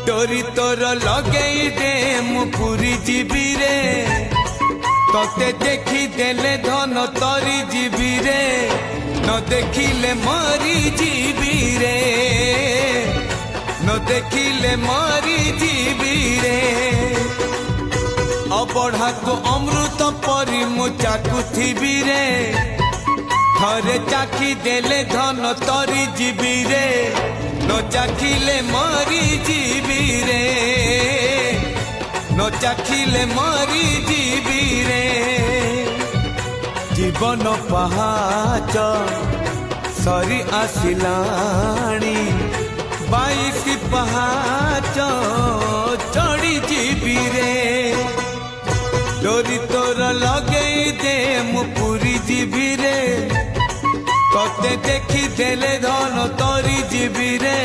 डोरी तोर लगई दे मु पूरी जीवी रे तोते देखी देले धन तोरी जीवी रे न देखिले मरी जीवी रे न देखिले मरी जीवी रे अबढ़ा को अमृत परी मु चाकुथिबी रे थरे चाखी देले धन तोरी जीवी रे न चाखिले मरी जीवी रे न चाखिले मरी जीवी रे जीवन पहाच सरी आसिलाणी 22 पहाच चढ़ी जीवी रे डोरी तोर लगई दे मु पूरी जीवी रे तोते देखी देले धन तोरी जीवी रे।